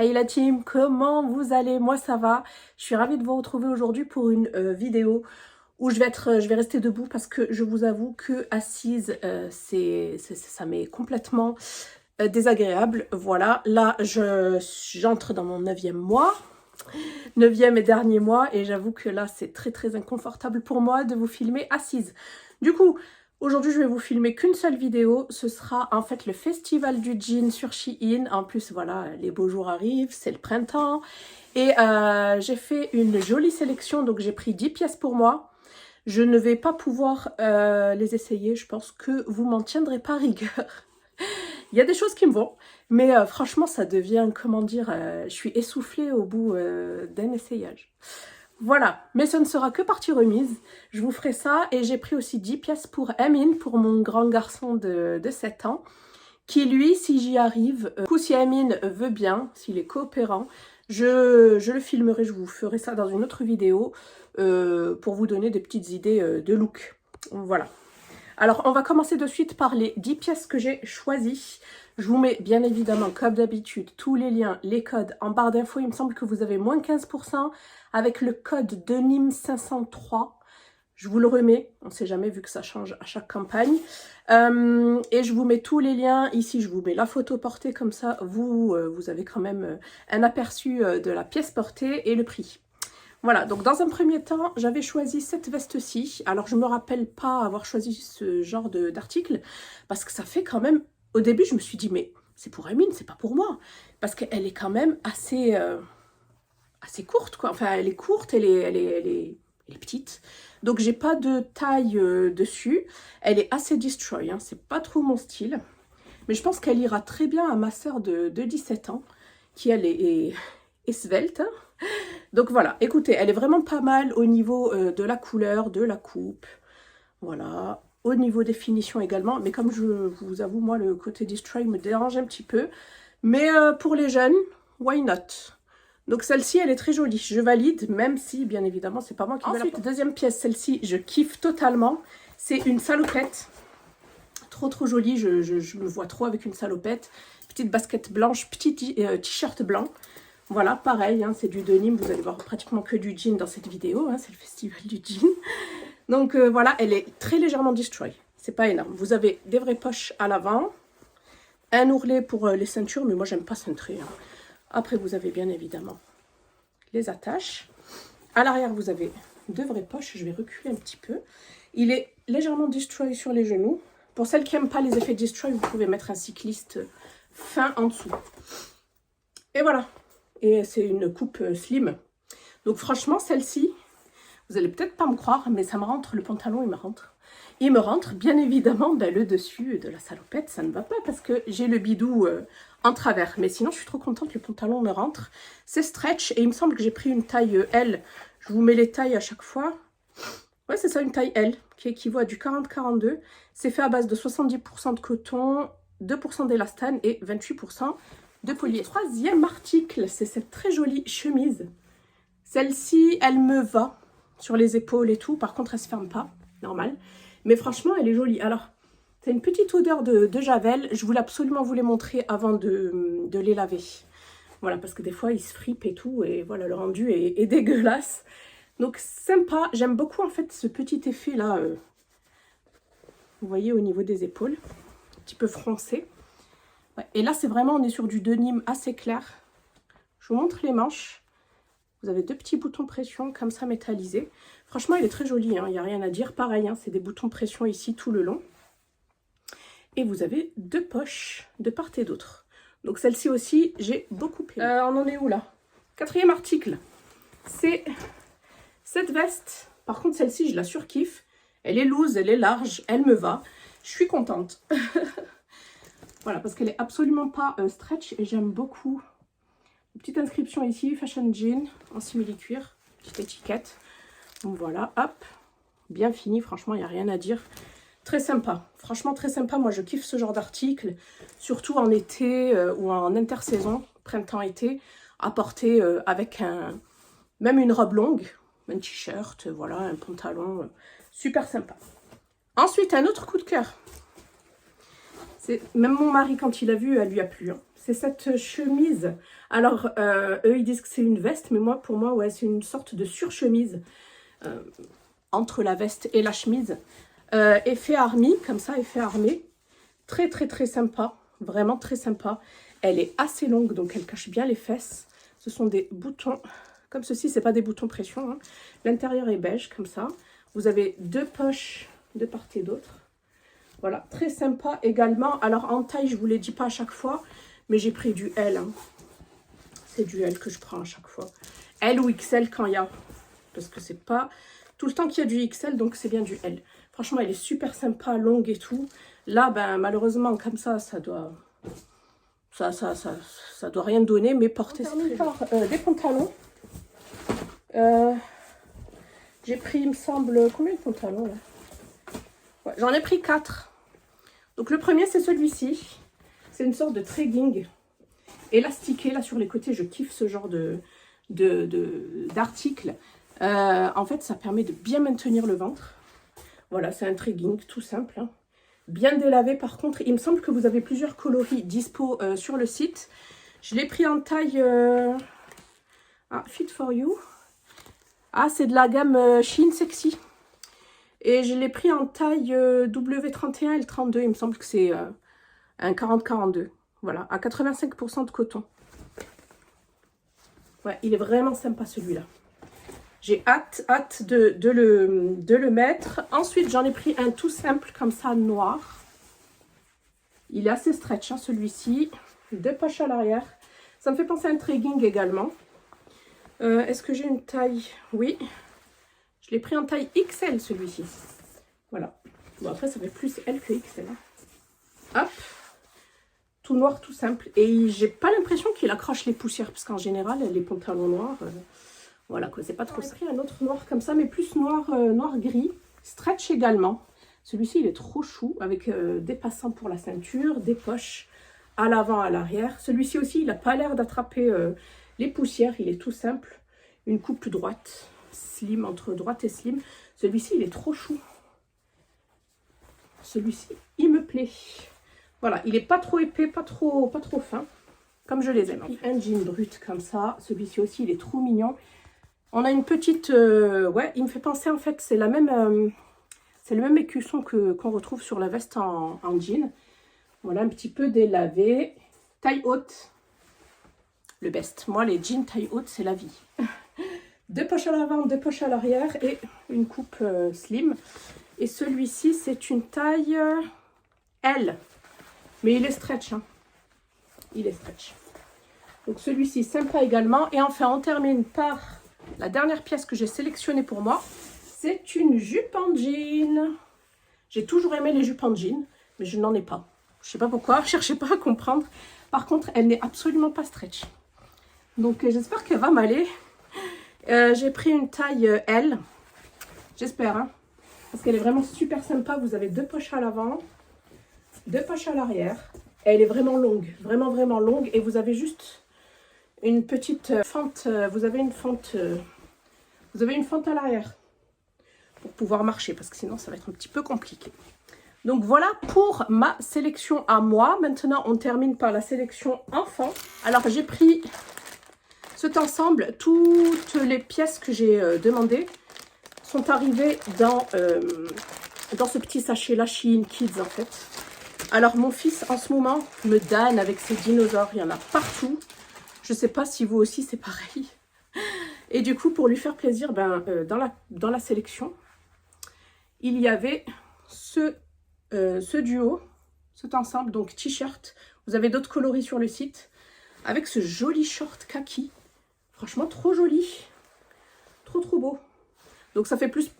Hey la team, comment vous allez? Moi ça va. Je suis ravie de vous retrouver aujourd'hui pour une vidéo où je vais rester debout parce que je vous avoue que assise, ça m'est complètement désagréable. Voilà, là j'entre dans mon 9e mois, 9e et dernier mois, et j'avoue que là c'est très inconfortable pour moi de vous filmer assise. Du coup, aujourd'hui, je vais vous filmer qu'une seule vidéo. Ce sera en fait le festival du jean sur Shein. En plus, voilà, les beaux jours arrivent, c'est le printemps. Et j'ai fait une jolie sélection, donc j'ai pris 10 pièces pour moi. Je ne vais pas pouvoir les essayer, je pense que vous m'en tiendrez pas rigueur. Il y a des choses qui me vont, mais franchement, ça devient, comment dire, je suis essoufflée au bout d'un essayage. Voilà, mais ce ne sera que partie remise. Je vous ferai ça et j'ai pris aussi 10 pièces pour Emin, pour mon grand garçon de 7 ans, qui lui, si j'y arrive, si Emin veut bien, s'il est coopérant, je le filmerai, je vous ferai ça dans une autre vidéo pour vous donner des petites idées de look. Voilà. Alors, on va commencer de suite par les 10 pièces que j'ai choisies. Je vous mets bien évidemment, comme d'habitude, tous les liens, les codes en barre d'infos. Il me semble que vous avez moins 15% avec le code DENIM503. Je vous le remets, on ne sait jamais vu que ça change à chaque campagne. Et je vous mets tous les liens. Ici, je vous mets la photo portée, comme ça, vous avez quand même un aperçu de la pièce portée et le prix. Voilà, donc dans un premier temps, j'avais choisi cette veste-ci. Alors, je ne me rappelle pas avoir choisi ce genre d'article, parce que ça fait quand même... Au début, je me suis dit, mais c'est pour Amine, c'est pas pour moi. Parce qu'elle est quand même assez courte, quoi. Enfin, elle est courte, elle est petite. Donc, j'ai pas de taille dessus. Elle est assez destroy, hein. C'est pas trop mon style. Mais je pense qu'elle ira très bien à ma sœur de 17 ans, qui, elle, est svelte, hein. Donc voilà, écoutez, elle est vraiment pas mal au niveau de la couleur, de la coupe. Voilà, au niveau des finitions également. Mais comme je vous avoue, moi, le côté destroy me dérange un petit peu. Mais pour les jeunes, why not? Donc celle-ci, elle est très jolie. Je valide, même si, bien évidemment, c'est pas moi qui vais la porter. Deuxième pièce, celle-ci, je kiffe totalement. C'est une salopette. Trop jolie, je me vois trop avec une salopette. Petite basket blanche, petit t-shirt blanc. Voilà, pareil, hein, c'est du denim, vous allez voir pratiquement que du jean dans cette vidéo, hein, c'est le festival du jean. Donc voilà, elle est très légèrement destroy, c'est pas énorme. Vous avez des vraies poches à l'avant, un ourlet pour les ceintures, mais moi j'aime pas cintrer, hein. Après vous avez bien évidemment les attaches. À l'arrière vous avez deux vraies poches, je vais reculer un petit peu. Il est légèrement destroy sur les genoux. Pour celles qui n'aiment pas les effets destroy, vous pouvez mettre un cycliste fin en dessous. Et voilà. Et c'est une coupe slim. Donc franchement, celle-ci, vous allez peut-être pas me croire, mais ça me rentre, le pantalon, il me rentre. Il me rentre, bien évidemment, ben, le dessus de la salopette, ça ne va pas parce que j'ai le bidou en travers. Mais sinon, je suis trop contente, le pantalon me rentre. C'est stretch et il me semble que j'ai pris une taille L. Je vous mets les tailles à chaque fois. Ouais, c'est ça, une taille L, qui équivaut à du 40-42. C'est fait à base de 70% de coton, 2% d'élastane et 28% de polyester. Troisième article, c'est cette très jolie chemise. Celle-ci, elle me va sur les épaules et tout. Par contre, elle se ferme pas, normal. Mais franchement, elle est jolie. Alors, c'est une petite odeur de javel. Je voulais absolument vous les montrer avant de les laver. Voilà, parce que des fois, ils se fripent et tout. Et voilà, le rendu est dégueulasse. Donc, sympa. J'aime beaucoup, en fait, ce petit effet-là. Vous voyez, au niveau des épaules. Un petit peu froncé. Ouais. Et là, c'est vraiment, on est sur du denim assez clair. Je vous montre les manches. Vous avez deux petits boutons pression comme ça métallisés. Franchement, il est très joli, hein, il n'y a rien à dire. Pareil, hein, c'est des boutons pression ici tout le long. Et vous avez deux poches de part et d'autre. Donc celle-ci aussi, j'ai beaucoup aimé. On en est où là? Quatrième article. C'est cette veste. Par contre, celle-ci, je la surkiffe. Elle est loose, elle est large, elle me va. Je suis contente. Voilà, parce qu'elle est absolument pas stretch et j'aime beaucoup. Une petite inscription ici, fashion jean en simili-cuir, petite étiquette. Donc voilà, hop, bien fini, franchement, il n'y a rien à dire. Très sympa, franchement très sympa. Moi, je kiffe ce genre d'article, surtout en été ou en intersaison, printemps-été, à porter avec même une robe longue, un t-shirt, voilà, un pantalon, super sympa. Ensuite, un autre coup de cœur. Même mon mari, quand il a vu, elle lui a plu. Hein. C'est cette chemise. Alors, eux, ils disent que c'est une veste, mais moi, pour moi, ouais, c'est une sorte de surchemise entre la veste et la chemise. Effet army, comme ça, effet armé. Très, très, très sympa. Vraiment très sympa. Elle est assez longue, donc elle cache bien les fesses. Ce sont des boutons comme ceci. C'est pas des boutons pression. Hein. L'intérieur est beige, comme ça. Vous avez 2 poches de part et d'autre. Voilà, très sympa également. Alors, en taille, je ne vous l'ai dit pas à chaque fois, mais j'ai pris du L. Hein. C'est du L que je prends à chaque fois. L ou XL quand il y a. Parce que c'est pas tout le temps qu'il y a du XL, donc c'est bien du L. Franchement, elle est super sympa, longue et tout. Là, ben, malheureusement, comme ça doit... Ça doit rien donner, mais porter... On termine par des pantalons. J'ai pris, il me semble... Combien de pantalons, là? Ouais, j'en ai pris 4. Donc le premier c'est celui-ci. C'est une sorte de tracking élastiqué là sur les côtés. Je kiffe ce genre d'article. En fait ça permet de bien maintenir le ventre. Voilà, c'est un tracking tout simple. Hein. Bien délavé par contre. Il me semble que vous avez plusieurs coloris dispo sur le site. Je l'ai pris en taille Fit for You. Ah, c'est de la gamme Shein Sexy. Et je l'ai pris en taille W31 et L32. Il me semble que c'est un 40-42. Voilà, à 85% de coton. Ouais, il est vraiment sympa celui-là. J'ai hâte de le mettre. Ensuite, j'en ai pris un tout simple comme ça, noir. Il est assez stretch, hein, celui-ci. 2 poches à l'arrière. Ça me fait penser à un tracking également. Est-ce que j'ai une taille? Oui. Je l'ai pris en taille XL, celui-ci. Voilà. Bon, après, ça fait plus L que XL. Hein. Hop. Tout noir, tout simple. Et j'ai pas l'impression qu'il accroche les poussières. Parce qu'en général, les pantalons noirs, voilà quoi, c'est pas trop ça. J'ai pris un autre noir comme ça, mais plus noir-gris. Stretch également. Celui-ci, il est trop chou. Avec des passants pour la ceinture, des poches à l'avant, à l'arrière. Celui-ci aussi, il n'a pas l'air d'attraper les poussières. Il est tout simple. Une coupe droite. Slim, entre droite et slim. Celui-ci, il est trop chou. Celui-ci, il me plaît. Voilà, il n'est pas trop épais, pas trop fin. Comme je les aime. Un jean brut comme ça. Celui-ci aussi, il est trop mignon. On a une petite... ouais, il me fait penser en fait, c'est la même... c'est le même écusson qu'on retrouve sur la veste en jean. Voilà, un petit peu délavé. Taille haute. Le best. Moi, les jeans taille haute, c'est la vie. 2 poches à l'avant, 2 poches à l'arrière et une coupe slim. Et celui-ci, c'est une taille L. Mais il est stretch. Hein. Il est stretch. Donc celui-ci, sympa également. Et enfin, on termine par la dernière pièce que j'ai sélectionnée pour moi. C'est une jupe en jean. J'ai toujours aimé les jupes en jean, mais je n'en ai pas. Je ne sais pas pourquoi, cherchez pas à comprendre. Par contre, elle n'est absolument pas stretch. Donc j'espère qu'elle va m'aller. J'ai pris une taille L. J'espère, hein, parce qu'elle est vraiment super sympa. Vous avez 2 poches à l'avant, 2 poches à l'arrière. Elle est vraiment longue, vraiment longue. Et vous avez juste une petite fente. Vous avez une fente à l'arrière pour pouvoir marcher, parce que sinon ça va être un petit peu compliqué. Donc voilà pour ma sélection à moi. Maintenant, on termine par la sélection enfant. Alors j'ai pris cet ensemble. Toutes les pièces que j'ai demandées sont arrivées dans ce petit sachet là, Shein Kids en fait. Alors mon fils en ce moment me damne avec ses dinosaures, il y en a partout. Je ne sais pas si vous aussi c'est pareil. Et du coup, pour lui faire plaisir, ben, dans la sélection, il y avait ce duo, cet ensemble, donc t-shirt. Vous avez d'autres coloris sur le site, avec ce joli short kaki. Franchement, trop joli. Trop beau. Donc ça fait plus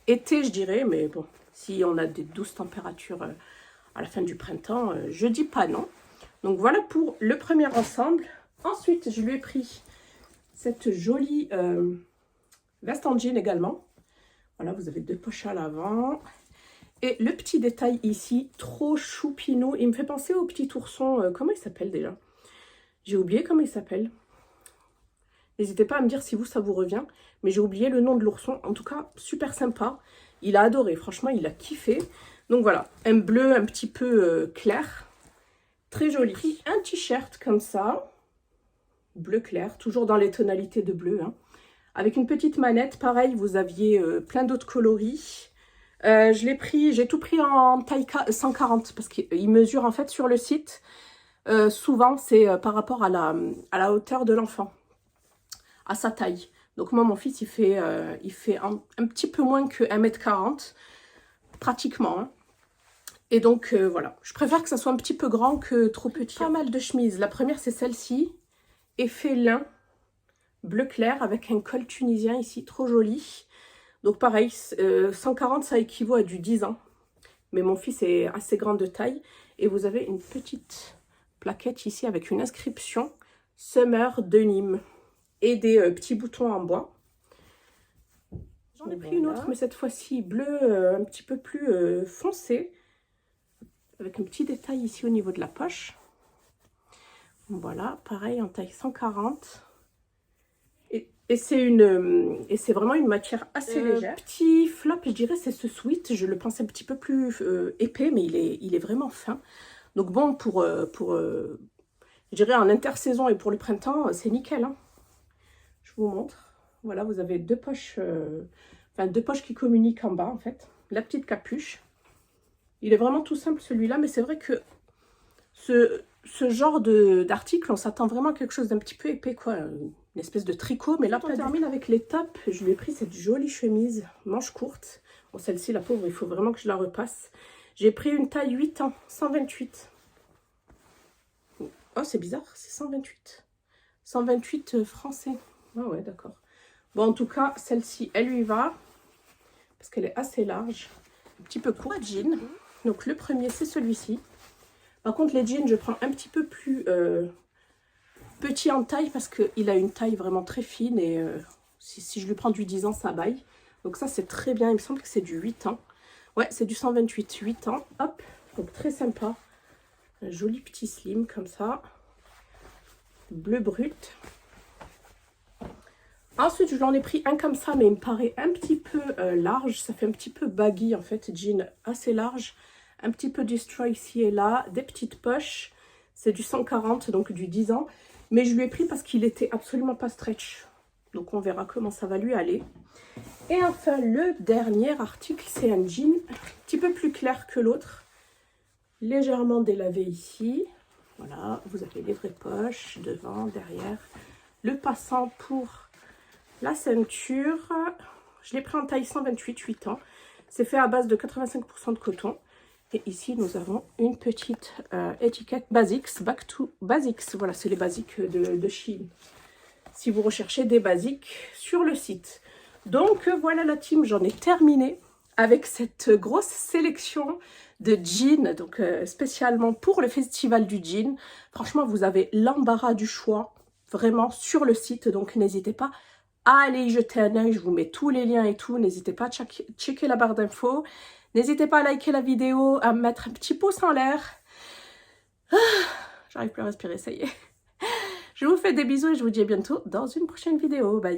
été, je dirais, mais bon, si on a des douces températures à la fin du printemps, je dis pas non. Donc voilà pour le premier ensemble. Ensuite, je lui ai pris cette jolie veste en jean également. Voilà, vous avez 2 poches à l'avant. Et le petit détail ici, trop choupinou. Il me fait penser au petit ourson. Comment il s'appelle déjà? J'ai oublié comment il s'appelle. N'hésitez pas à me dire si ça vous revient. Mais j'ai oublié le nom de l'ourson. En tout cas, super sympa. Il a adoré. Franchement, il a kiffé. Donc voilà, un bleu un petit peu clair. Très joli. J'ai pris un t-shirt comme ça, bleu clair, toujours dans les tonalités de bleu, hein, avec une petite manette. Pareil, vous aviez plein d'autres coloris. Je l'ai pris, j'ai tout pris en taille 140 parce qu'il mesure en fait sur le site. Souvent, c'est par rapport à la hauteur de l'enfant, à sa taille. Donc moi, mon fils, il fait un petit peu moins que 1m40, pratiquement. Hein. Et donc, voilà. Je préfère que ça soit un petit peu grand que trop petit. Pas mal de chemises. La première, c'est celle-ci. Effet lin, bleu clair, avec un col tunisien ici, trop joli. Donc pareil, 140, ça équivaut à du 10 ans. Mais mon fils est assez grand de taille. Et vous avez une petite plaquette ici avec une inscription « Summer de Nîmes » et des petits boutons en bois. J'en ai pris une autre, mais cette fois-ci bleu un petit peu plus foncé. Avec un petit détail ici au niveau de la poche. Voilà, pareil en taille 140. Et c'est vraiment une matière assez légère. Petit flop, je dirais, c'est ce sweat. Je le pense un petit peu plus épais, mais il est vraiment fin. Donc bon, pour je dirais en intersaison et pour le printemps, c'est nickel. Hein. Je vous montre. Voilà, vous avez deux poches qui communiquent en bas, en fait. La petite capuche. Il est vraiment tout simple celui-là, mais c'est vrai que ce genre d'article, on s'attend vraiment à quelque chose d'un petit peu épais, quoi. Une espèce de tricot, mais là, on termine avec les tops. Je lui ai pris cette jolie chemise, manche courte. Bon, celle-ci, la pauvre, il faut vraiment que je la repasse. J'ai pris une taille 8 ans, 128. Oh, c'est bizarre, c'est 128. 128 français. Ah ouais, d'accord. Bon, en tout cas, celle-ci, elle lui va, parce qu'elle est assez large. Un petit peu court. Jean. Donc le premier, c'est celui-ci. Par contre, les jeans, je prends un petit peu plus petit en taille parce qu'il a une taille vraiment très fine et si je lui prends du 10 ans, ça baille. Donc ça, c'est très bien. Il me semble que c'est du 8 ans. Ouais, c'est du 128, 8 ans. Hop, donc très sympa. Un joli petit slim comme ça. Bleu brut. Ensuite, je lui en ai pris un comme ça, mais il me paraît un petit peu large. Ça fait un petit peu baggy, en fait, jean assez large. Un petit peu destroy ici et là. Des petites poches. C'est du 140, donc du 10 ans. Mais je lui ai pris parce qu'il était absolument pas stretch. Donc, on verra comment ça va lui aller. Et enfin, le dernier article, c'est un jean un petit peu plus clair que l'autre. Légèrement délavé ici. Voilà, vous avez les vraies poches, devant, derrière. Le passant pour la ceinture. Je l'ai pris en taille 128, 8 ans. C'est fait à base de 85% de coton. Et ici, nous avons une petite étiquette Basics, Back to Basics. Voilà, c'est les basiques de Shein. Si vous recherchez des basiques sur le site. Donc, voilà la team, j'en ai terminé avec cette grosse sélection de jeans, donc spécialement pour le festival du jean. Franchement, vous avez l'embarras du choix, vraiment, sur le site. Donc, n'hésitez pas à aller y jeter un œil. Je vous mets tous les liens et tout. N'hésitez pas à checker la barre d'infos. N'hésitez pas à liker la vidéo, à me mettre un petit pouce en l'air. J'arrive plus à respirer, ça y est. Je vous fais des bisous et je vous dis à bientôt dans une prochaine vidéo. Bye.